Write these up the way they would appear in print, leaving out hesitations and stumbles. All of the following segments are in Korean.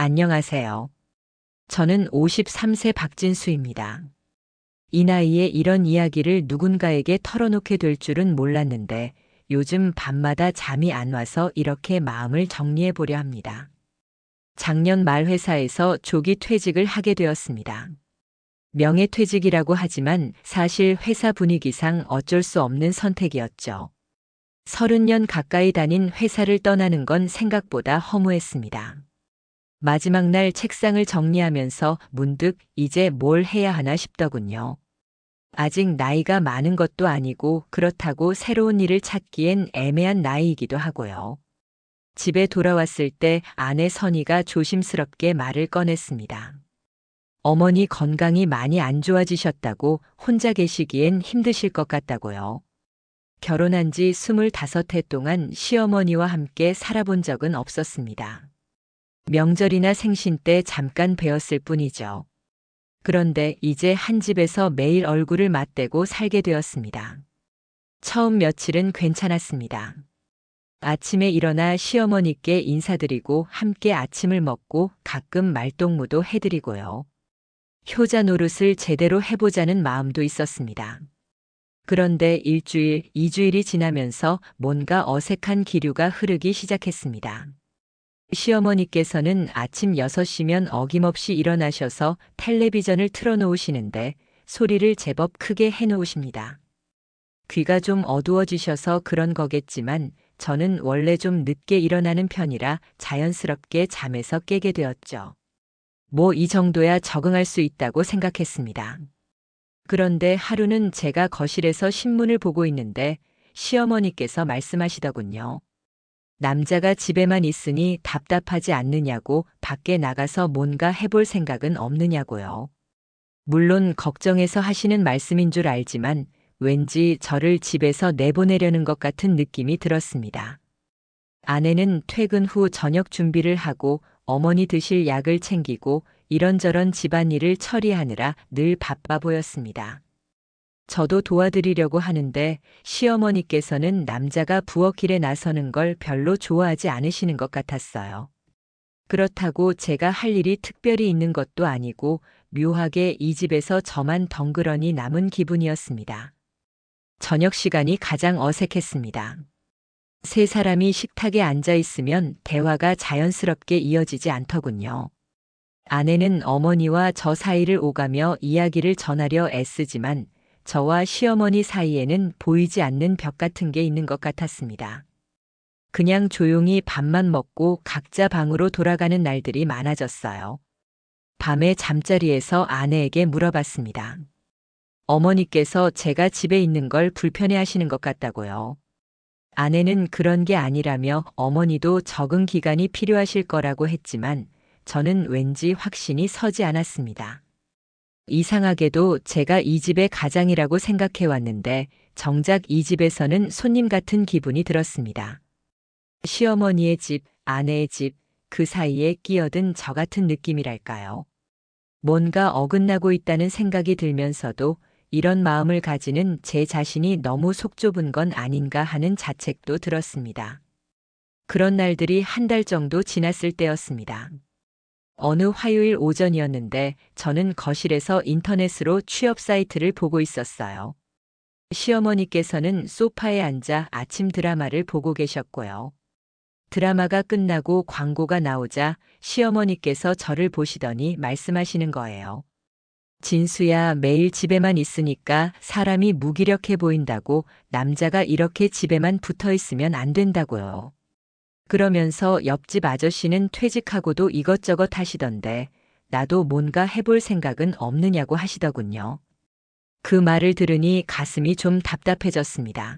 안녕하세요. 저는 53세 박진수입니다. 이 나이에 이런 이야기를 누군가에게 털어놓게 될 줄은 몰랐는데 요즘 밤마다 잠이 안 와서 이렇게 마음을 정리해 보려 합니다. 작년 말 회사에서 조기 퇴직을 하게 되었습니다. 명예퇴직이라고 하지만 사실 회사 분위기상 어쩔 수 없는 선택이었죠. 30년 가까이 다닌 회사를 떠나는 건 생각보다 허무했습니다. 마지막 날 책상을 정리하면서 문득 이제 뭘 해야 하나 싶더군요. 아직 나이가 많은 것도 아니고 그렇다고 새로운 일을 찾기엔 애매한 나이이기도 하고요. 집에 돌아왔을 때 아내 선희가 조심스럽게 말을 꺼냈습니다. 어머니 건강이 많이 안 좋아지셨다고 혼자 계시기엔 힘드실 것 같다고요. 결혼한 지 25해 동안 시어머니와 함께 살아본 적은 없었습니다. 명절이나 생신 때 잠깐 뵈었을 뿐이죠. 그런데 이제 한 집에서 매일 얼굴을 맞대고 살게 되었습니다. 처음 며칠은 괜찮았습니다. 아침에 일어나 시어머니께 인사드리고 함께 아침을 먹고 가끔 말동무도 해드리고요. 효자 노릇을 제대로 해보자는 마음도 있었습니다. 그런데 일주일, 2주일이 지나면서 뭔가 어색한 기류가 흐르기 시작했습니다. 시어머니께서는 아침 6시면 어김없이 일어나셔서 텔레비전을 틀어놓으시는데 소리를 제법 크게 해놓으십니다. 귀가 좀 어두워지셔서 그런 거겠지만 저는 원래 좀 늦게 일어나는 편이라 자연스럽게 잠에서 깨게 되었죠. 뭐 이 정도야 적응할 수 있다고 생각했습니다. 그런데 하루는 제가 거실에서 신문을 보고 있는데 시어머니께서 말씀하시더군요. 남자가 집에만 있으니 답답하지 않느냐고 밖에 나가서 뭔가 해볼 생각은 없느냐고요. 물론 걱정해서 하시는 말씀인 줄 알지만 왠지 저를 집에서 내보내려는 것 같은 느낌이 들었습니다. 아내는 퇴근 후 저녁 준비를 하고 어머니 드실 약을 챙기고 이런저런 집안일을 처리하느라 늘 바빠 보였습니다. 저도 도와드리려고 하는데 시어머니께서는 남자가 부엌일에 나서는 걸 별로 좋아하지 않으시는 것 같았어요. 그렇다고 제가 할 일이 특별히 있는 것도 아니고 묘하게 이 집에서 저만 덩그러니 남은 기분이었습니다. 저녁 시간이 가장 어색했습니다. 세 사람이 식탁에 앉아 있으면 대화가 자연스럽게 이어지지 않더군요. 아내는 어머니와 저 사이를 오가며 이야기를 전하려 애쓰지만 저와 시어머니 사이에는 보이지 않는 벽 같은 게 있는 것 같았습니다. 그냥 조용히 밥만 먹고 각자 방으로 돌아가는 날들이 많아졌어요. 밤에 잠자리에서 아내에게 물어봤습니다. 어머니께서 제가 집에 있는 걸 불편해 하시는 것 같다고요. 아내는 그런 게 아니라며 어머니도 적응 기간이 필요하실 거라고 했지만 저는 왠지 확신이 서지 않았습니다. 이상하게도 제가 이 집의 가장이라고 생각해 왔는데 정작 이 집에서는 손님 같은 기분이 들었습니다. 시어머니의 집, 아내의 집, 그 사이에 끼어든 저 같은 느낌이랄까요. 뭔가 어긋나고 있다는 생각이 들면서도 이런 마음을 가지는 제 자신이 너무 속 좁은 건 아닌가 하는 자책도 들었습니다. 그런 날들이 한 달 정도 지났을 때였습니다. 어느 화요일 오전이었는데 저는 거실에서 인터넷으로 취업 사이트를 보고 있었어요. 시어머니께서는 소파에 앉아 아침 드라마를 보고 계셨고요. 드라마가 끝나고 광고가 나오자 시어머니께서 저를 보시더니 말씀하시는 거예요. 진수야, 매일 집에만 있으니까 사람이 무기력해 보인다고. 남자가 이렇게 집에만 붙어 있으면 안 된다고요. 그러면서 옆집 아저씨는 퇴직하고도 이것저것 하시던데 나도 뭔가 해볼 생각은 없느냐고 하시더군요. 그 말을 들으니 가슴이 좀 답답해졌습니다.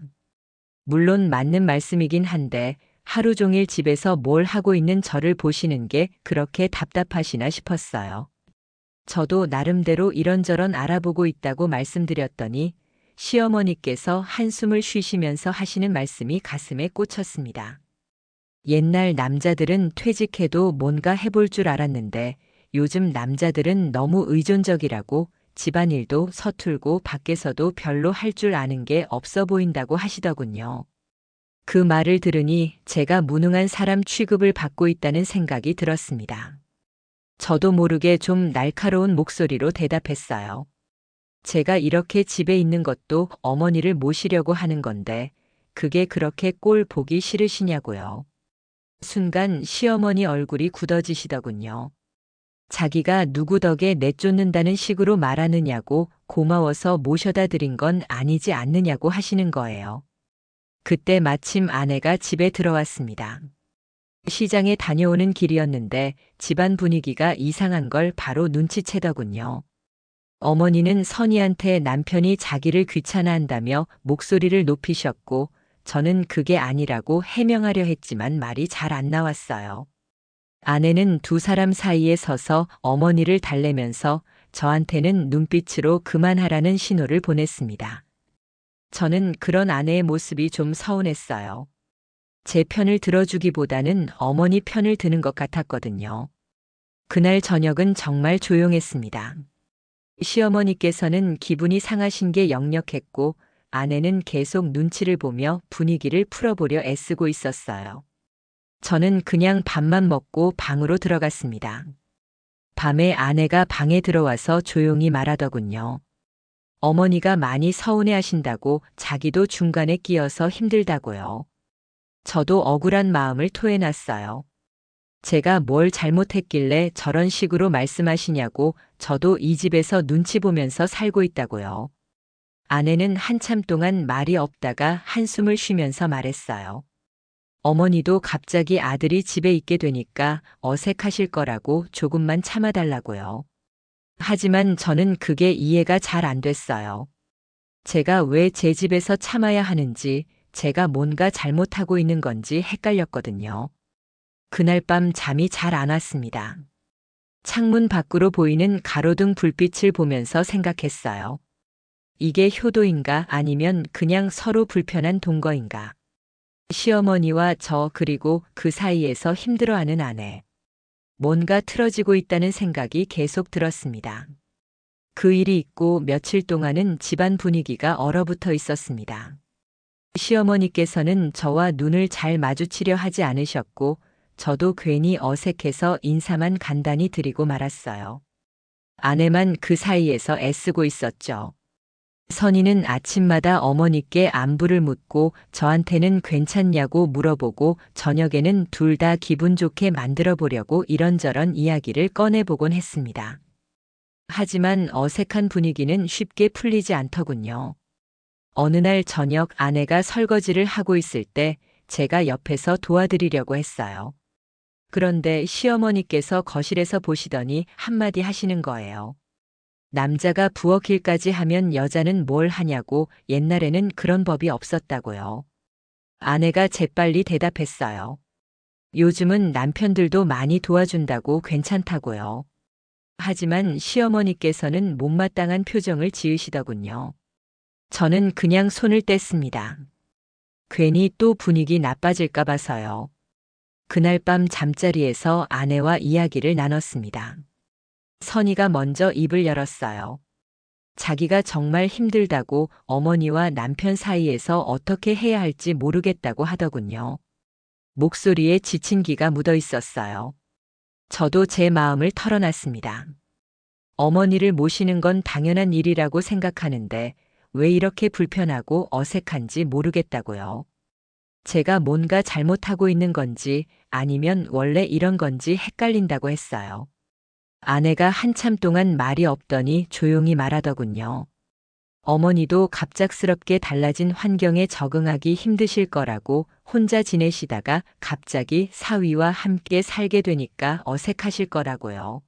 물론 맞는 말씀이긴 한데 하루 종일 집에서 뭘 하고 있는 저를 보시는 게 그렇게 답답하시나 싶었어요. 저도 나름대로 이런저런 알아보고 있다고 말씀드렸더니 시어머니께서 한숨을 쉬시면서 하시는 말씀이 가슴에 꽂혔습니다. 옛날 남자들은 퇴직해도 뭔가 해볼 줄 알았는데 요즘 남자들은 너무 의존적이라고 집안일도 서툴고 밖에서도 별로 할 줄 아는 게 없어 보인다고 하시더군요. 그 말을 들으니 제가 무능한 사람 취급을 받고 있다는 생각이 들었습니다. 저도 모르게 좀 날카로운 목소리로 대답했어요. 제가 이렇게 집에 있는 것도 어머니를 모시려고 하는 건데 그게 그렇게 꼴 보기 싫으시냐고요. 순간 시어머니 얼굴이 굳어지시더군요. 자기가 누구 덕에 내쫓는다는 식으로 말하느냐고 고마워서 모셔다 드린 건 아니지 않느냐고 하시는 거예요. 그때 마침 아내가 집에 들어왔습니다. 시장에 다녀오는 길이었는데 집안 분위기가 이상한 걸 바로 눈치채더군요. 어머니는 선희한테 남편이 자기를 귀찮아한다며 목소리를 높이셨고 저는 그게 아니라고 해명하려 했지만 말이 잘 안 나왔어요. 아내는 두 사람 사이에 서서 어머니를 달래면서 저한테는 눈빛으로 그만하라는 신호를 보냈습니다. 저는 그런 아내의 모습이 좀 서운했어요. 제 편을 들어주기보다는 어머니 편을 드는 것 같았거든요. 그날 저녁은 정말 조용했습니다. 시어머니께서는 기분이 상하신 게 역력했고 아내는 계속 눈치를 보며 분위기를 풀어보려 애쓰고 있었어요. 저는 그냥 밥만 먹고 방으로 들어갔습니다. 밤에 아내가 방에 들어와서 조용히 말하더군요. 어머니가 많이 서운해 하신다고 자기도 중간에 끼어서 힘들다고요. 저도 억울한 마음을 토해놨어요. 제가 뭘 잘못했길래 저런 식으로 말씀하시냐고 저도 이 집에서 눈치 보면서 살고 있다고요. 아내는 한참 동안 말이 없다가 한숨을 쉬면서 말했어요. 어머니도 갑자기 아들이 집에 있게 되니까 어색하실 거라고 조금만 참아달라고요. 하지만 저는 그게 이해가 잘 안 됐어요. 제가 왜 제 집에서 참아야 하는지, 제가 뭔가 잘못하고 있는 건지 헷갈렸거든요. 그날 밤 잠이 잘 안 왔습니다. 창문 밖으로 보이는 가로등 불빛을 보면서 생각했어요. 이게 효도인가 아니면 그냥 서로 불편한 동거인가. 시어머니와 저 그리고 그 사이에서 힘들어하는 아내. 뭔가 틀어지고 있다는 생각이 계속 들었습니다. 그 일이 있고 며칠 동안은 집안 분위기가 얼어붙어 있었습니다. 시어머니께서는 저와 눈을 잘 마주치려 하지 않으셨고 저도 괜히 어색해서 인사만 간단히 드리고 말았어요. 아내만 그 사이에서 애쓰고 있었죠. 선희는 아침마다 어머니께 안부를 묻고 저한테는 괜찮냐고 물어보고 저녁에는 둘 다 기분 좋게 만들어 보려고 이런저런 이야기를 꺼내보곤 했습니다. 하지만 어색한 분위기는 쉽게 풀리지 않더군요. 어느 날 저녁 아내가 설거지를 하고 있을 때 제가 옆에서 도와드리려고 했어요. 그런데 시어머니께서 거실에서 보시더니 한마디 하시는 거예요. 남자가 부엌 일까지 하면 여자는 뭘 하냐고 옛날에는 그런 법이 없었다고요. 아내가 재빨리 대답했어요. 요즘은 남편들도 많이 도와준다고 괜찮다고요. 하지만 시어머니께서는 못마땅한 표정을 지으시더군요. 저는 그냥 손을 뗐습니다. 괜히 또 분위기 나빠질까 봐서요. 그날 밤 잠자리에서 아내와 이야기를 나눴습니다. 선희가 먼저 입을 열었어요. 자기가 정말 힘들다고 어머니와 남편 사이에서 어떻게 해야 할지 모르겠다고 하더군요. 목소리에 지친 기가 묻어 있었어요. 저도 제 마음을 털어놨습니다. 어머니를 모시는 건 당연한 일이라고 생각하는데 왜 이렇게 불편하고 어색한지 모르겠다고요. 제가 뭔가 잘못하고 있는 건지 아니면 원래 이런 건지 헷갈린다고 했어요. 아내가 한참 동안 말이 없더니 조용히 말하더군요. 어머니도 갑작스럽게 달라진 환경에 적응하기 힘드실 거라고 혼자 지내시다가 갑자기 사위와 함께 살게 되니까 어색하실 거라고요.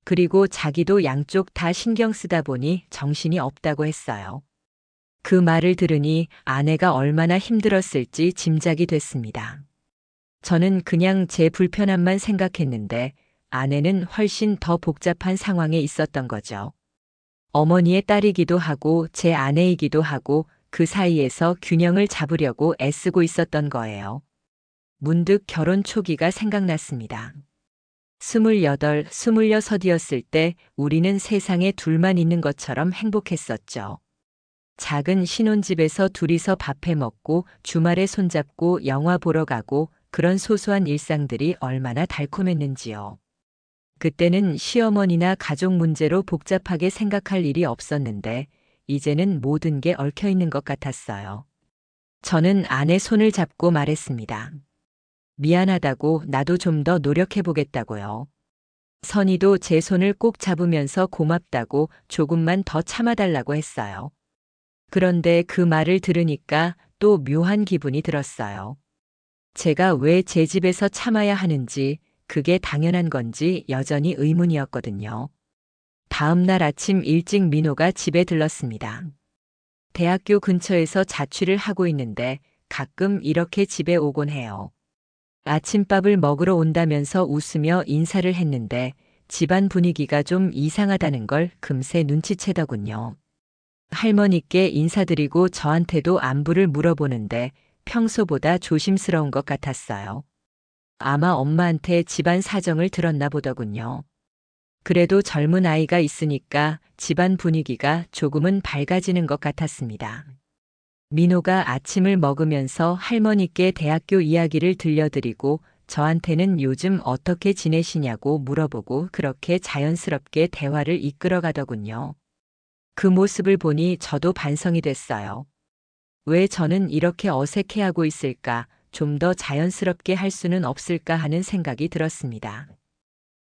그리고 자기도 양쪽 다 신경 쓰다 보니 정신이 없다고 했어요. 그 말을 들으니 아내가 얼마나 힘들었을지 짐작이 됐습니다. 저는 그냥 제 불편함만 생각했는데 아내는 훨씬 더 복잡한 상황에 있었던 거죠. 어머니의 딸이기도 하고 제 아내이기도 하고 그 사이에서 균형을 잡으려고 애쓰고 있었던 거예요. 문득 결혼 초기가 생각났습니다. 28, 26이었을 때 우리는 세상에 둘만 있는 것처럼 행복했었죠. 작은 신혼집에서 둘이서 밥해 먹고 주말에 손잡고 영화 보러 가고 그런 소소한 일상들이 얼마나 달콤했는지요. 그때는 시어머니나 가족 문제로 복잡하게 생각할 일이 없었는데 이제는 모든 게 얽혀 있는 것 같았어요. 저는 아내 손을 잡고 말했습니다. 미안하다고, 나도 좀 더 노력해 보겠다고요. 선희도 제 손을 꼭 잡으면서 고맙다고, 조금만 더 참아달라고 했어요. 그런데 그 말을 들으니까 또 묘한 기분이 들었어요. 제가 왜 제 집에서 참아야 하는지, 그게 당연한 건지 여전히 의문이었거든요. 다음 날 아침 일찍 민호가 집에 들렀습니다. 대학교 근처에서 자취를 하고 있는데 가끔 이렇게 집에 오곤 해요. 아침밥을 먹으러 온다면서 웃으며 인사를 했는데 집안 분위기가 좀 이상하다는 걸 금세 눈치채더군요. 할머니께 인사드리고 저한테도 안부를 물어보는데 평소보다 조심스러운 것 같았어요. 아마 엄마한테 집안 사정을 들었나 보더군요. 그래도 젊은 아이가 있으니까 집안 분위기가 조금은 밝아지는 것 같았습니다. 민호가 아침을 먹으면서 할머니께 대학교 이야기를 들려드리고 저한테는 요즘 어떻게 지내시냐고 물어보고 그렇게 자연스럽게 대화를 이끌어 가더군요. 그 모습을 보니 저도 반성이 됐어요. 왜 저는 이렇게 어색해하고 있을까, 좀 더 자연스럽게 할 수는 없을까 하는 생각이 들었습니다.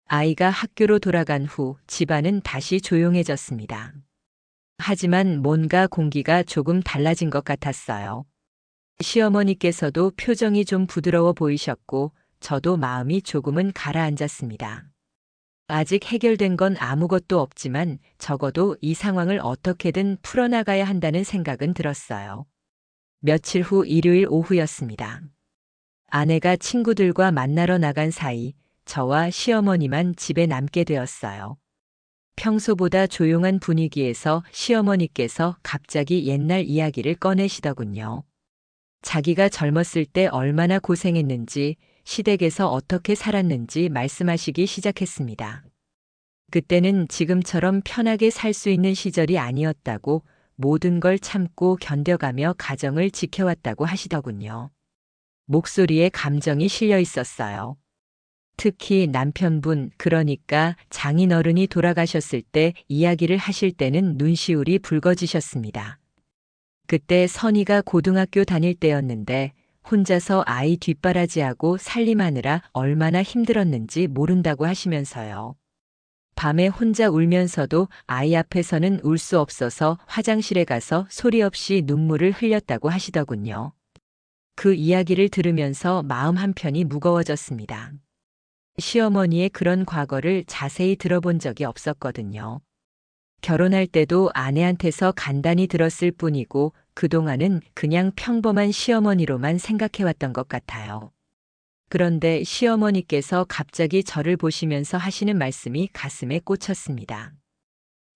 아이가 학교로 돌아간 후 집안은 다시 조용해졌습니다. 하지만 뭔가 공기가 조금 달라진 것 같았어요. 시어머니께서도 표정이 좀 부드러워 보이셨고 저도 마음이 조금은 가라앉았습니다. 아직 해결된 건 아무것도 없지만 적어도 이 상황을 어떻게든 풀어나가야 한다는 생각은 들었어요. 며칠 후 일요일 오후였습니다. 아내가 친구들과 만나러 나간 사이 저와 시어머니만 집에 남게 되었어요. 평소보다 조용한 분위기에서 시어머니께서 갑자기 옛날 이야기를 꺼내시더군요. 자기가 젊었을 때 얼마나 고생했는지, 시댁에서 어떻게 살았는지 말씀하시기 시작했습니다. 그때는 지금처럼 편하게 살 수 있는 시절이 아니었다고, 모든 걸 참고 견뎌가며 가정을 지켜왔다고 하시더군요. 목소리에 감정이 실려 있었어요. 특히 남편분, 그러니까 장인어른이 돌아가셨을 때 이야기를 하실 때는 눈시울이 붉어지셨습니다. 그때 선희가 고등학교 다닐 때였는데 혼자서 아이 뒷바라지하고 살림하느라 얼마나 힘들었는지 모른다고 하시면서요. 밤에 혼자 울면서도 아이 앞에서는 울 수 없어서 화장실에 가서 소리 없이 눈물을 흘렸다고 하시더군요. 그 이야기를 들으면서 마음 한편이 무거워졌습니다. 시어머니의 그런 과거를 자세히 들어본 적이 없었거든요. 결혼할 때도 아내한테서 간단히 들었을 뿐이고 그동안은 그냥 평범한 시어머니로만 생각해왔던 것 같아요. 그런데 시어머니께서 갑자기 저를 보시면서 하시는 말씀이 가슴에 꽂혔습니다.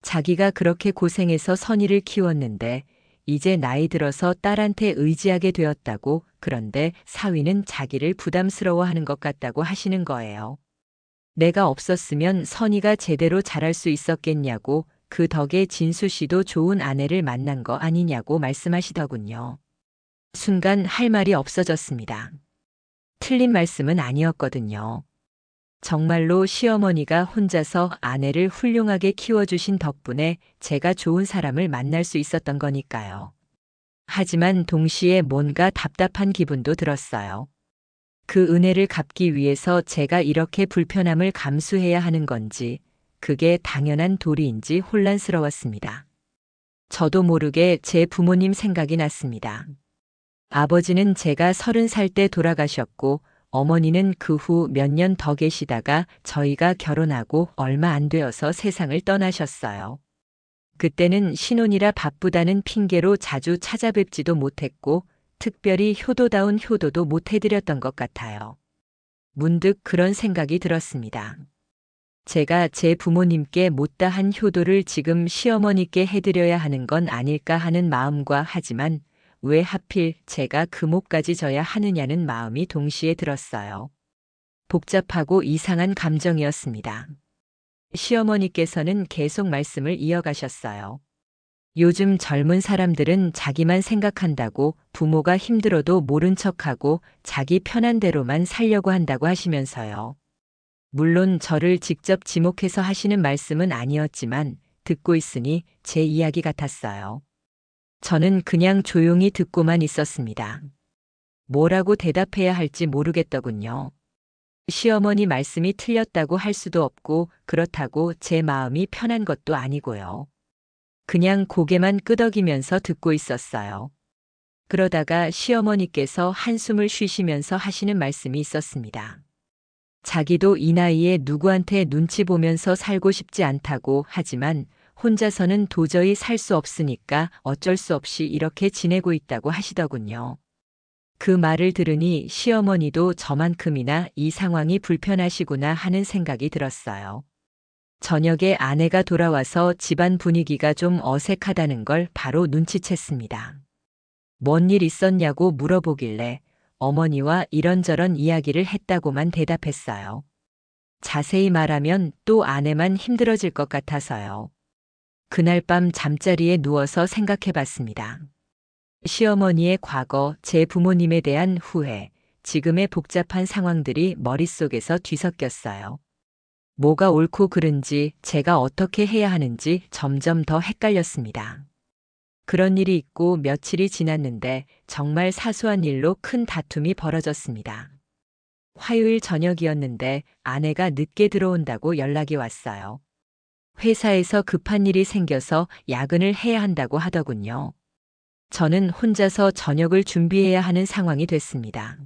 자기가 그렇게 고생해서 선희를 키웠는데 이제 나이 들어서 딸한테 의지하게 되었다고, 그런데 사위는 자기를 부담스러워하는 것 같다고 하시는 거예요. 내가 없었으면 선희가 제대로 자랄 수 있었겠냐고, 그 덕에 진수 씨도 좋은 아내를 만난 거 아니냐고 말씀하시더군요. 순간 할 말이 없어졌습니다. 틀린 말씀은 아니었거든요. 정말로 시어머니가 혼자서 아내를 훌륭하게 키워주신 덕분에 제가 좋은 사람을 만날 수 있었던 거니까요. 하지만 동시에 뭔가 답답한 기분도 들었어요. 그 은혜를 갚기 위해서 제가 이렇게 불편함을 감수해야 하는 건지, 그게 당연한 도리인지 혼란스러웠습니다. 저도 모르게 제 부모님 생각이 났습니다. 아버지는 제가 30살 때 돌아가셨고, 어머니는 그 후 몇 년 더 계시다가 저희가 결혼하고 얼마 안 되어서 세상을 떠나셨어요. 그때는 신혼이라 바쁘다는 핑계로 자주 찾아뵙지도 못했고 특별히 효도다운 효도도 못 해드렸던 것 같아요. 문득 그런 생각이 들었습니다. 제가 제 부모님께 못다한 효도를 지금 시어머니께 해드려야 하는 건 아닐까 하는 마음과, 하지만 왜 하필 제가 그 몫까지 져야 하느냐는 마음이 동시에 들었어요. 복잡하고 이상한 감정이었습니다. 시어머니께서는 계속 말씀을 이어가셨어요. 요즘 젊은 사람들은 자기만 생각한다고, 부모가 힘들어도 모른 척하고 자기 편한 대로만 살려고 한다고 하시면서요. 물론 저를 직접 지목해서 하시는 말씀은 아니었지만 듣고 있으니 제 이야기 같았어요. 저는 그냥 조용히 듣고만 있었습니다. 뭐라고 대답해야 할지 모르겠더군요. 시어머니 말씀이 틀렸다고 할 수도 없고 그렇다고 제 마음이 편한 것도 아니고요. 그냥 고개만 끄덕이면서 듣고 있었어요. 그러다가 시어머니께서 한숨을 쉬시면서 하시는 말씀이 있었습니다. 자기도 이 나이에 누구한테 눈치 보면서 살고 싶지 않다고 하지만 혼자서는 도저히 살 수 없으니까 어쩔 수 없이 이렇게 지내고 있다고 하시더군요. 그 말을 들으니 시어머니도 저만큼이나 이 상황이 불편하시구나 하는 생각이 들었어요. 저녁에 아내가 돌아와서 집안 분위기가 좀 어색하다는 걸 바로 눈치챘습니다. 뭔 일 있었냐고 물어보길래 어머니와 이런저런 이야기를 했다고만 대답했어요. 자세히 말하면 또 아내만 힘들어질 것 같아서요. 그날 밤 잠자리에 누워서 생각해 봤습니다. 시어머니의 과거, 제 부모님에 대한 후회, 지금의 복잡한 상황들이 머릿속에서 뒤섞였어요. 뭐가 옳고 그른지, 제가 어떻게 해야 하는지 점점 더 헷갈렸습니다. 그런 일이 있고 며칠이 지났는데 정말 사소한 일로 큰 다툼이 벌어졌습니다. 화요일 저녁이었는데 아내가 늦게 들어온다고 연락이 왔어요. 회사에서 급한 일이 생겨서 야근을 해야 한다고 하더군요. 저는 혼자서 저녁을 준비해야 하는 상황이 됐습니다.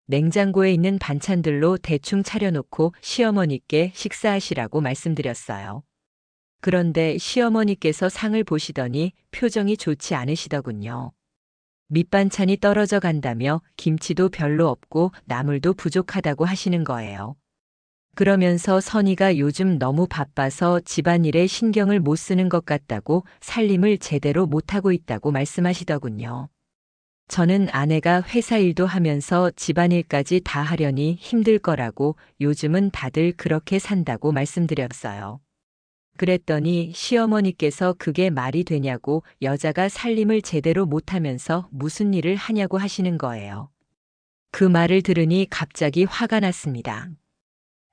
냉장고에 있는 반찬들로 대충 차려놓고 시어머니께 식사하시라고 말씀드렸어요. 그런데 시어머니께서 상을 보시더니 표정이 좋지 않으시더군요. 밑반찬이 떨어져 간다며 김치도 별로 없고 나물도 부족하다고 하시는 거예요. 그러면서 선희가 요즘 너무 바빠서 집안일에 신경을 못 쓰는 것 같다고 살림을 제대로 못하고 있다고 말씀하시더군요. 저는 아내가 회사 일도 하면서 집안일까지 다 하려니 힘들 거라고 요즘은 다들 그렇게 산다고 말씀드렸어요. 그랬더니 시어머니께서 그게 말이 되냐고 여자가 살림을 제대로 못하면서 무슨 일을 하냐고 하시는 거예요. 그 말을 들으니 갑자기 화가 났습니다.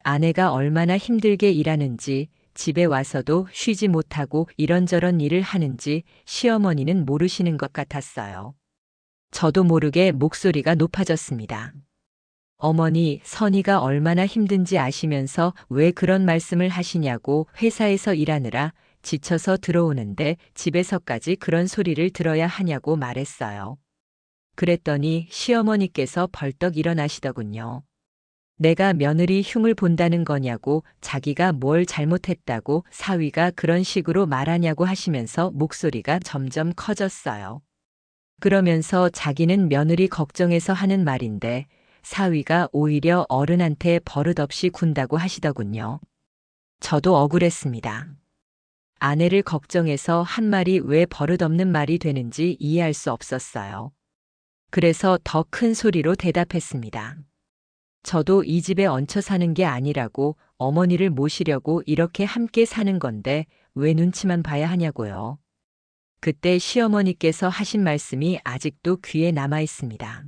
아내가 얼마나 힘들게 일하는지 집에 와서도 쉬지 못하고 이런저런 일을 하는지 시어머니는 모르시는 것 같았어요. 저도 모르게 목소리가 높아졌습니다. 어머니, 선희가 얼마나 힘든지 아시면서 왜 그런 말씀을 하시냐고 회사에서 일하느라 지쳐서 들어오는데 집에서까지 그런 소리를 들어야 하냐고 말했어요. 그랬더니 시어머니께서 벌떡 일어나시더군요. 내가 며느리 흉을 본다는 거냐고 자기가 뭘 잘못했다고 사위가 그런 식으로 말하냐고 하시면서 목소리가 점점 커졌어요. 그러면서 자기는 며느리 걱정해서 하는 말인데 사위가 오히려 어른한테 버릇없이 군다고 하시더군요. 저도 억울했습니다. 아내를 걱정해서 한 말이 왜 버릇없는 말이 되는지 이해할 수 없었어요. 그래서 더 큰 소리로 대답했습니다. 저도 이 집에 얹혀 사는 게 아니라고 어머니를 모시려고 이렇게 함께 사는 건데 왜 눈치만 봐야 하냐고요. 그때 시어머니께서 하신 말씀이 아직도 귀에 남아 있습니다.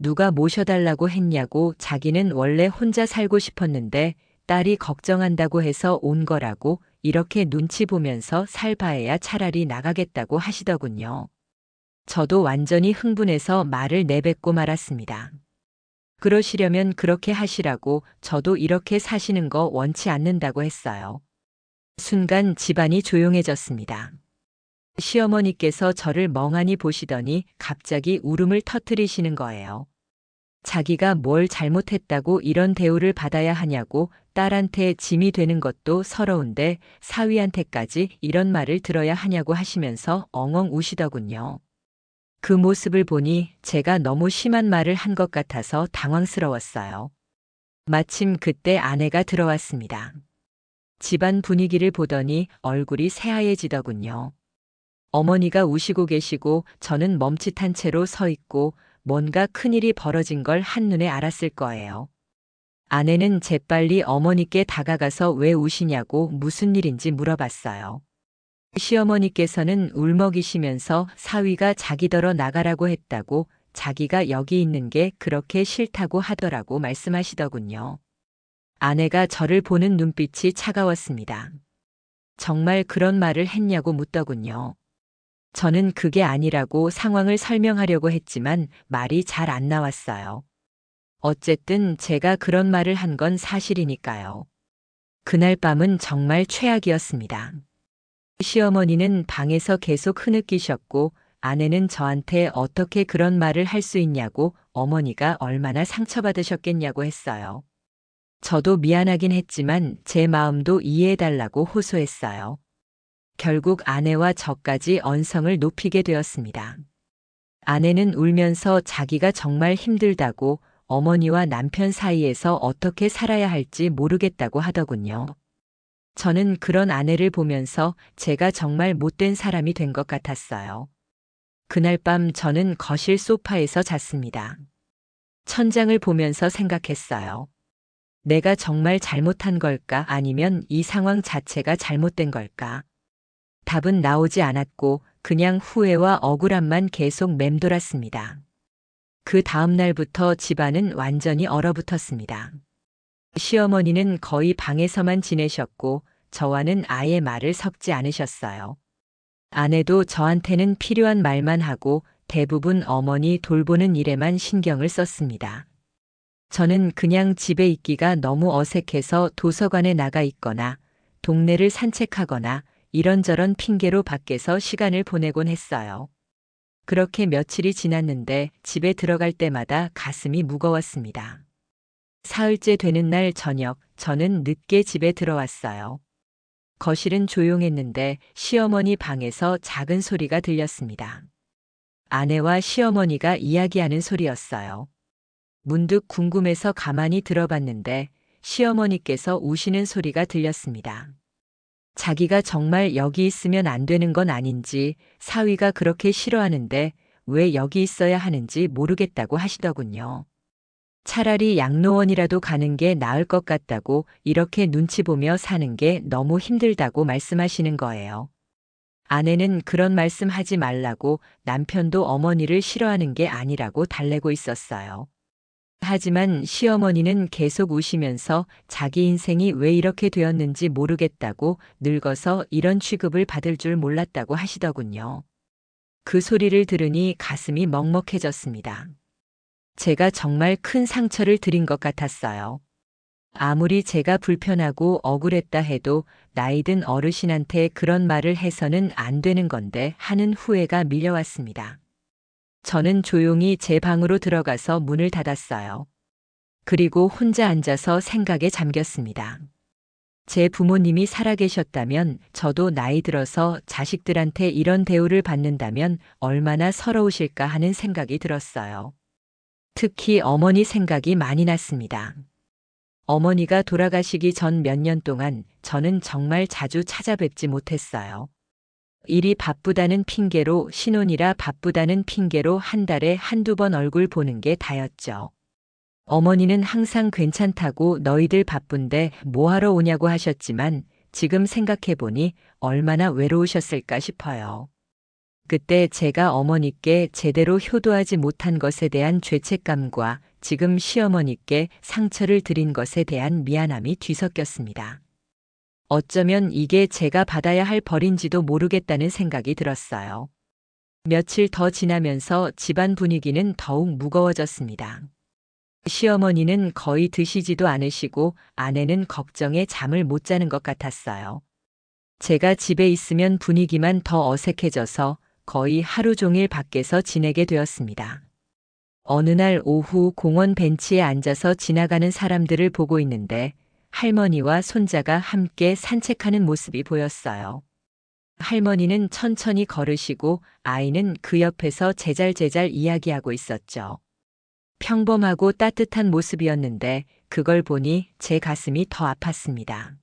누가 모셔달라고 했냐고 자기는 원래 혼자 살고 싶었는데 딸이 걱정한다고 해서 온 거라고 이렇게 눈치 보면서 살 바에야 차라리 나가겠다고 하시더군요. 저도 완전히 흥분해서 말을 내뱉고 말았습니다. 그러시려면 그렇게 하시라고 저도 이렇게 사시는 거 원치 않는다고 했어요. 순간 집안이 조용해졌습니다. 시어머니께서 저를 멍하니 보시더니 갑자기 울음을 터뜨리시는 거예요. 자기가 뭘 잘못했다고 이런 대우를 받아야 하냐고 딸한테 짐이 되는 것도 서러운데 사위한테까지 이런 말을 들어야 하냐고 하시면서 엉엉 우시더군요. 그 모습을 보니 제가 너무 심한 말을 한 것 같아서 당황스러웠어요. 마침 그때 아내가 들어왔습니다. 집안 분위기를 보더니 얼굴이 새하얘지더군요. 어머니가 우시고 계시고 저는 멈칫한 채로 서 있고 뭔가 큰일이 벌어진 걸 한눈에 알았을 거예요. 아내는 재빨리 어머니께 다가가서 왜 우시냐고 무슨 일인지 물어봤어요. 시어머니께서는 울먹이시면서 사위가 자기더러 나가라고 했다고 자기가 여기 있는 게 그렇게 싫다고 하더라고 말씀하시더군요. 아내가 저를 보는 눈빛이 차가웠습니다. 정말 그런 말을 했냐고 묻더군요. 저는 그게 아니라고 상황을 설명하려고 했지만 말이 잘 안 나왔어요. 어쨌든 제가 그런 말을 한 건 사실이니까요. 그날 밤은 정말 최악이었습니다. 시어머니는 방에서 계속 흐느끼셨고 아내는 저한테 어떻게 그런 말을 할 수 있냐고 어머니가 얼마나 상처받으셨겠냐고 했어요. 저도 미안하긴 했지만 제 마음도 이해해달라고 호소했어요. 결국 아내와 저까지 언성을 높이게 되었습니다. 아내는 울면서 자기가 정말 힘들다고 어머니와 남편 사이에서 어떻게 살아야 할지 모르겠다고 하더군요. 저는 그런 아내를 보면서 제가 정말 못된 사람이 된 것 같았어요. 그날 밤 저는 거실 소파에서 잤습니다. 천장을 보면서 생각했어요. 내가 정말 잘못한 걸까 아니면 이 상황 자체가 잘못된 걸까? 답은 나오지 않았고 그냥 후회와 억울함만 계속 맴돌았습니다. 그 다음 날부터 집안은 완전히 얼어붙었습니다. 시어머니는 거의 방에서만 지내셨고 저와는 아예 말을 섞지 않으셨어요. 아내도 저한테는 필요한 말만 하고 대부분 어머니 돌보는 일에만 신경을 썼습니다. 저는 그냥 집에 있기가 너무 어색해서 도서관에 나가 있거나 동네를 산책하거나 이런저런 핑계로 밖에서 시간을 보내곤 했어요. 그렇게 며칠이 지났는데 집에 들어갈 때마다 가슴이 무거웠습니다. 사흘째 되는 날 저녁, 저는 늦게 집에 들어왔어요. 거실은 조용했는데 시어머니 방에서 작은 소리가 들렸습니다. 아내와 시어머니가 이야기하는 소리였어요. 문득 궁금해서 가만히 들어봤는데 시어머니께서 우시는 소리가 들렸습니다. 자기가 정말 여기 있으면 안 되는 건 아닌지 사위가 그렇게 싫어하는데 왜 여기 있어야 하는지 모르겠다고 하시더군요. 차라리 양로원이라도 가는 게 나을 것 같다고 이렇게 눈치 보며 사는 게 너무 힘들다고 말씀하시는 거예요. 아내는 그런 말씀 하지 말라고 남편도 어머니를 싫어하는 게 아니라고 달래고 있었어요. 하지만 시어머니는 계속 우시면서 자기 인생이 왜 이렇게 되었는지 모르겠다고 늙어서 이런 취급을 받을 줄 몰랐다고 하시더군요. 그 소리를 들으니 가슴이 먹먹해졌습니다. 제가 정말 큰 상처를 드린 것 같았어요. 아무리 제가 불편하고 억울했다 해도 나이 든 어르신한테 그런 말을 해서는 안 되는 건데 하는 후회가 밀려왔습니다. 저는 조용히 제 방으로 들어가서 문을 닫았어요. 그리고 혼자 앉아서 생각에 잠겼습니다. 제 부모님이 살아계셨다면 저도 나이 들어서 자식들한테 이런 대우를 받는다면 얼마나 서러우실까 하는 생각이 들었어요. 특히 어머니 생각이 많이 났습니다. 어머니가 돌아가시기 전 몇 년 동안 저는 정말 자주 찾아뵙지 못했어요. 일이 바쁘다는 핑계로 신혼이라 바쁘다는 핑계로 한 달에 한두 번 얼굴 보는 게 다였죠. 어머니는 항상 괜찮다고 너희들 바쁜데 뭐하러 오냐고 하셨지만 지금 생각해보니 얼마나 외로우셨을까 싶어요. 그때 제가 어머니께 제대로 효도하지 못한 것에 대한 죄책감과 지금 시어머니께 상처를 드린 것에 대한 미안함이 뒤섞였습니다. 어쩌면 이게 제가 받아야 할 벌인지도 모르겠다는 생각이 들었어요. 며칠 더 지나면서 집안 분위기는 더욱 무거워졌습니다. 시어머니는 거의 드시지도 않으시고 아내는 걱정에 잠을 못 자는 것 같았어요. 제가 집에 있으면 분위기만 더 어색해져서 거의 하루 종일 밖에서 지내게 되었습니다. 어느 날 오후 공원 벤치에 앉아서 지나가는 사람들을 보고 있는데 할머니와 손자가 함께 산책하는 모습이 보였어요. 할머니는 천천히 걸으시고 아이는 그 옆에서 제잘제잘 이야기하고 있었죠. 평범하고 따뜻한 모습이었는데 그걸 보니 제 가슴이 더 아팠습니다.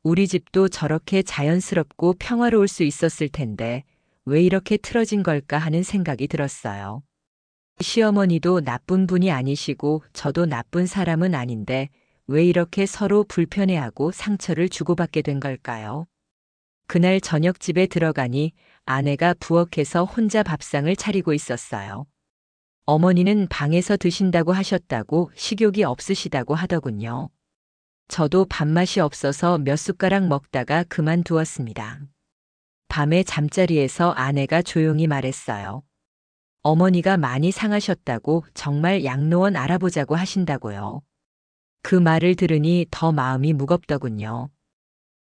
우리 집도 저렇게 자연스럽고 평화로울 수 있었을 텐데 왜 이렇게 틀어진 걸까 하는 생각이 들었어요. 시어머니도 나쁜 분이 아니시고 저도 나쁜 사람은 아닌데 왜 이렇게 서로 불편해하고 상처를 주고받게 된 걸까요? 그날 저녁 집에 들어가니 아내가 부엌에서 혼자 밥상을 차리고 있었어요. 어머니는 방에서 드신다고 하셨다고 식욕이 없으시다고 하더군요. 저도 밥맛이 없어서 몇 숟가락 먹다가 그만두었습니다. 밤에 잠자리에서 아내가 조용히 말했어요. 어머니가 많이 상하셨다고 정말 양로원 알아보자고 하신다고요. 그 말을 들으니 더 마음이 무겁더군요.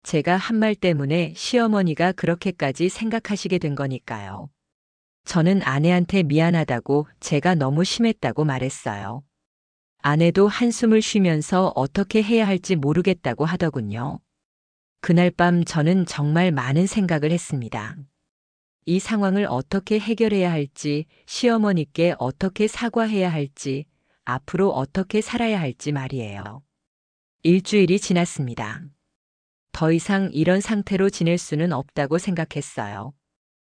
제가 한 말 때문에 시어머니가 그렇게까지 생각하시게 된 거니까요. 저는 아내한테 미안하다고 제가 너무 심했다고 말했어요. 아내도 한숨을 쉬면서 어떻게 해야 할지 모르겠다고 하더군요. 그날 밤 저는 정말 많은 생각을 했습니다. 이 상황을 어떻게 해결해야 할지, 시어머니께 어떻게 사과해야 할지, 앞으로 어떻게 살아야 할지 말이에요. 일주일이 지났습니다. 더 이상 이런 상태로 지낼 수는 없다고 생각했어요.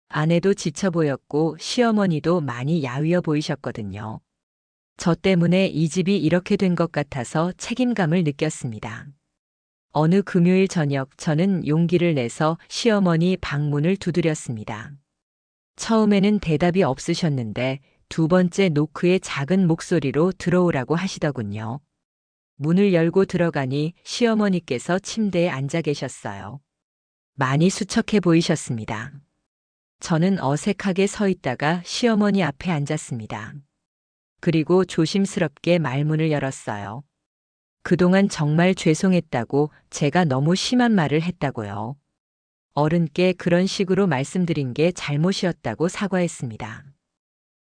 아내도 지쳐 보였고 시어머니도 많이 야위어 보이셨거든요. 저 때문에 이 집이 이렇게 된 것 같아서 책임감을 느꼈습니다. 어느 금요일 저녁 저는 용기를 내서 시어머니 방문을 두드렸습니다. 처음에는 대답이 없으셨는데 두 번째 노크에 작은 목소리로 들어오라고 하시더군요. 문을 열고 들어가니 시어머니께서 침대에 앉아 계셨어요. 많이 수척해 보이셨습니다. 저는 어색하게 서 있다가 시어머니 앞에 앉았습니다. 그리고 조심스럽게 말문을 열었어요. 그동안 정말 죄송했다고 제가 너무 심한 말을 했다고요. 어른께 그런 식으로 말씀드린 게 잘못이었다고 사과했습니다.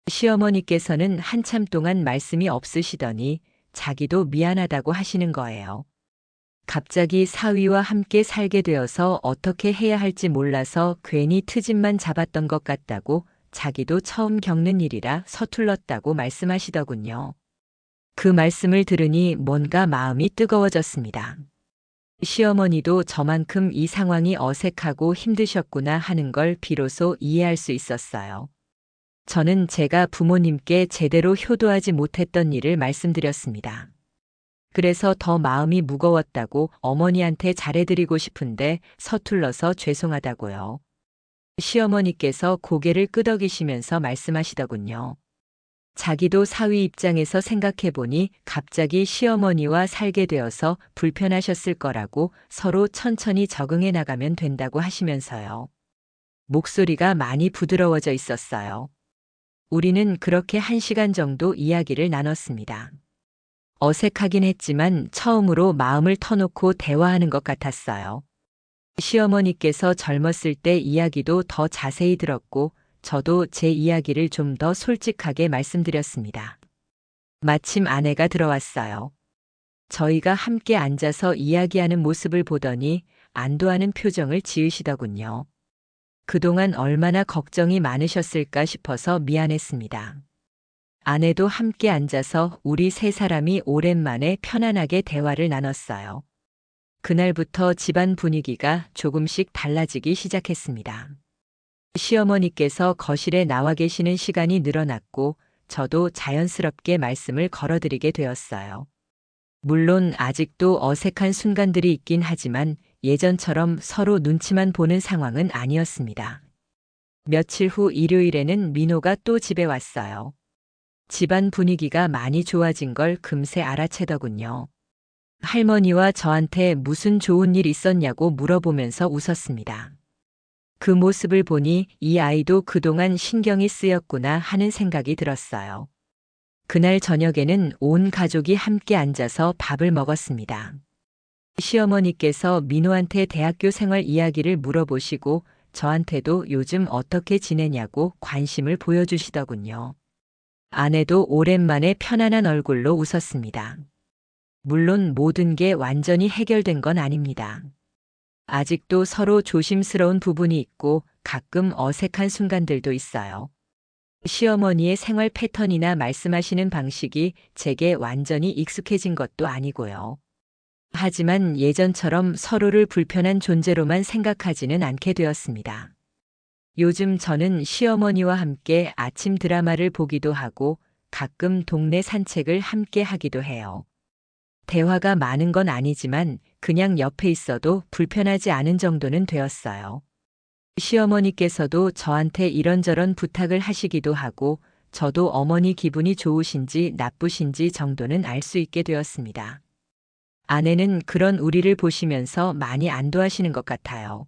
시어머니께서는 한참 동안 말씀이 없으시더니 자기도 미안하다고 하시는 거예요. 갑자기 사위와 함께 살게 되어서 어떻게 해야 할지 몰라서 괜히 트집만 잡았던 것 같다고 자기도 처음 겪는 일이라 서툴렀다고 말씀하시더군요. 그 말씀을 들으니 뭔가 마음이 뜨거워졌습니다. 시어머니도 저만큼 이 상황이 어색하고 힘드셨구나 하는 걸 비로소 이해할 수 있었어요. 저는 제가 부모님께 제대로 효도하지 못했던 일을 말씀드렸습니다. 그래서 더 마음이 무거웠다고 어머니한테 잘해드리고 싶은데 서툴러서 죄송하다고요. 시어머니께서 고개를 끄덕이시면서 말씀하시더군요. 자기도 사위 입장에서 생각해보니 갑자기 시어머니와 살게 되어서 불편하셨을 거라고 서로 천천히 적응해 나가면 된다고 하시면서요. 목소리가 많이 부드러워져 있었어요. 우리는 그렇게 1시간 정도 이야기를 나눴습니다. 어색하긴 했지만 처음으로 마음을 터놓고 대화하는 것 같았어요. 시어머니께서 젊었을 때 이야기도 더 자세히 들었고 저도 제 이야기를 좀 더 솔직하게 말씀드렸습니다. 마침 아내가 들어왔어요. 저희가 함께 앉아서 이야기하는 모습을 보더니 안도하는 표정을 지으시더군요. 그동안 얼마나 걱정이 많으셨을까 싶어서 미안했습니다. 아내도 함께 앉아서 우리 세 사람이 오랜만에 편안하게 대화를 나눴어요. 그날부터 집안 분위기가 조금씩 달라지기 시작했습니다. 시어머니께서 거실에 나와 계시는 시간이 늘어났고 저도 자연스럽게 말씀을 걸어드리게 되었어요. 물론 아직도 어색한 순간들이 있긴 하지만 예전처럼 서로 눈치만 보는 상황은 아니었습니다. 며칠 후 일요일에는 민호가 또 집에 왔어요. 집안 분위기가 많이 좋아진 걸 금세 알아채더군요. 할머니와 저한테 무슨 좋은 일 있었냐고 물어보면서 웃었습니다. 그 모습을 보니 이 아이도 그동안 신경이 쓰였구나 하는 생각이 들었어요. 그날 저녁에는 온 가족이 함께 앉아서 밥을 먹었습니다. 시어머니께서 민호한테 대학교 생활 이야기를 물어보시고 저한테도 요즘 어떻게 지내냐고 관심을 보여주시더군요. 아내도 오랜만에 편안한 얼굴로 웃었습니다. 물론 모든 게 완전히 해결된 건 아닙니다. 아직도 서로 조심스러운 부분이 있고 가끔 어색한 순간들도 있어요. 시어머니의 생활 패턴이나 말씀하시는 방식이 제게 완전히 익숙해진 것도 아니고요. 하지만 예전처럼 서로를 불편한 존재로만 생각하지는 않게 되었습니다. 요즘 저는 시어머니와 함께 아침 드라마를 보기도 하고 가끔 동네 산책을 함께 하기도 해요. 대화가 많은 건 아니지만 그냥 옆에 있어도 불편하지 않은 정도는 되었어요. 시어머니께서도 저한테 이런저런 부탁을 하시기도 하고 저도 어머니 기분이 좋으신지 나쁘신지 정도는 알 수 있게 되었습니다. 아내는 그런 우리를 보시면서 많이 안도하시는 것 같아요.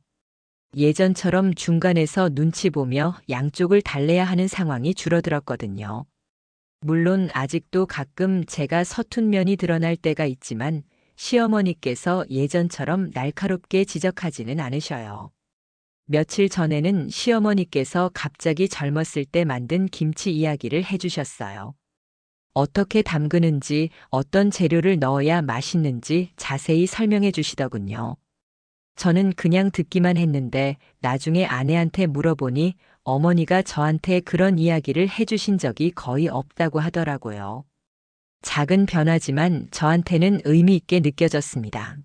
예전처럼 중간에서 눈치 보며 양쪽을 달래야 하는 상황이 줄어들었거든요. 물론 아직도 가끔 제가 서툰 면이 드러날 때가 있지만 시어머니께서 예전처럼 날카롭게 지적하지는 않으셔요. 며칠 전에는 시어머니께서 갑자기 젊었을 때 만든 김치 이야기를 해주셨어요. 어떻게 담그는지, 어떤 재료를 넣어야 맛있는지 자세히 설명해 주시더군요. 저는 그냥 듣기만 했는데 나중에 아내한테 물어보니 어머니가 저한테 그런 이야기를 해주신 적이 거의 없다고 하더라고요. 작은 변화지만 저한테는 의미 있게 느껴졌습니다.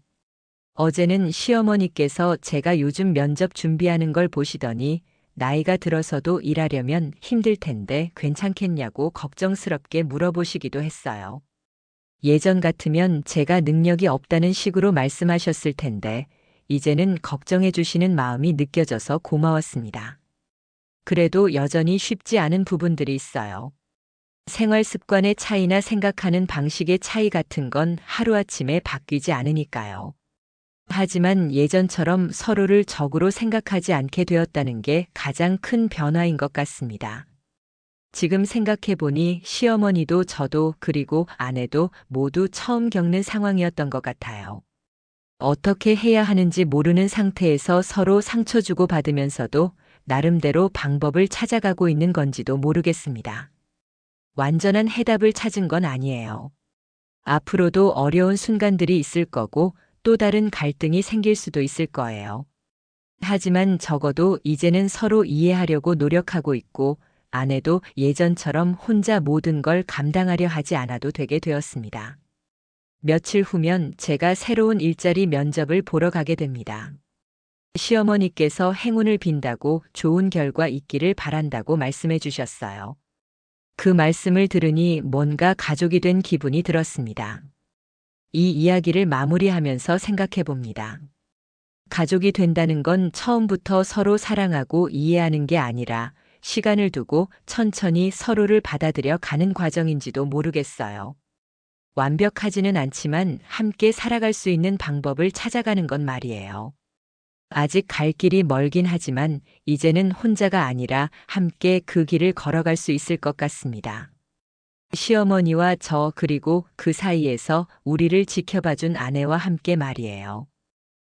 어제는 시어머니께서 제가 요즘 면접 준비하는 걸 보시더니 나이가 들어서도 일하려면 힘들 텐데 괜찮겠냐고 걱정스럽게 물어보시기도 했어요. 예전 같으면 제가 능력이 없다는 식으로 말씀하셨을 텐데 이제는 걱정해 주시는 마음이 느껴져서 고마웠습니다. 그래도 여전히 쉽지 않은 부분들이 있어요. 생활 습관의 차이나 생각하는 방식의 차이 같은 건 하루아침에 바뀌지 않으니까요. 하지만 예전처럼 서로를 적으로 생각하지 않게 되었다는 게 가장 큰 변화인 것 같습니다. 지금 생각해 보니 시어머니도 저도 그리고 아내도 모두 처음 겪는 상황이었던 것 같아요. 어떻게 해야 하는지 모르는 상태에서 서로 상처 주고 받으면서도 나름대로 방법을 찾아가고 있는 건지도 모르겠습니다. 완전한 해답을 찾은 건 아니에요. 앞으로도 어려운 순간들이 있을 거고 또 다른 갈등이 생길 수도 있을 거예요. 하지만 적어도 이제는 서로 이해하려고 노력하고 있고 아내도 예전처럼 혼자 모든 걸 감당하려 하지 않아도 되게 되었습니다. 며칠 후면 제가 새로운 일자리 면접을 보러 가게 됩니다. 시어머니께서 행운을 빈다고 좋은 결과 있기를 바란다고 말씀해 주셨어요. 그 말씀을 들으니 뭔가 가족이 된 기분이 들었습니다. 이 이야기를 마무리하면서 생각해 봅니다. 가족이 된다는 건 처음부터 서로 사랑하고 이해하는 게 아니라 시간을 두고 천천히 서로를 받아들여 가는 과정인지도 모르겠어요. 완벽하지는 않지만 함께 살아갈 수 있는 방법을 찾아가는 건 말이에요. 아직 갈 길이 멀긴 하지만 이제는 혼자가 아니라 함께 그 길을 걸어갈 수 있을 것 같습니다. 시어머니와 저 그리고 그 사이에서 우리를 지켜봐준 아내와 함께 말이에요.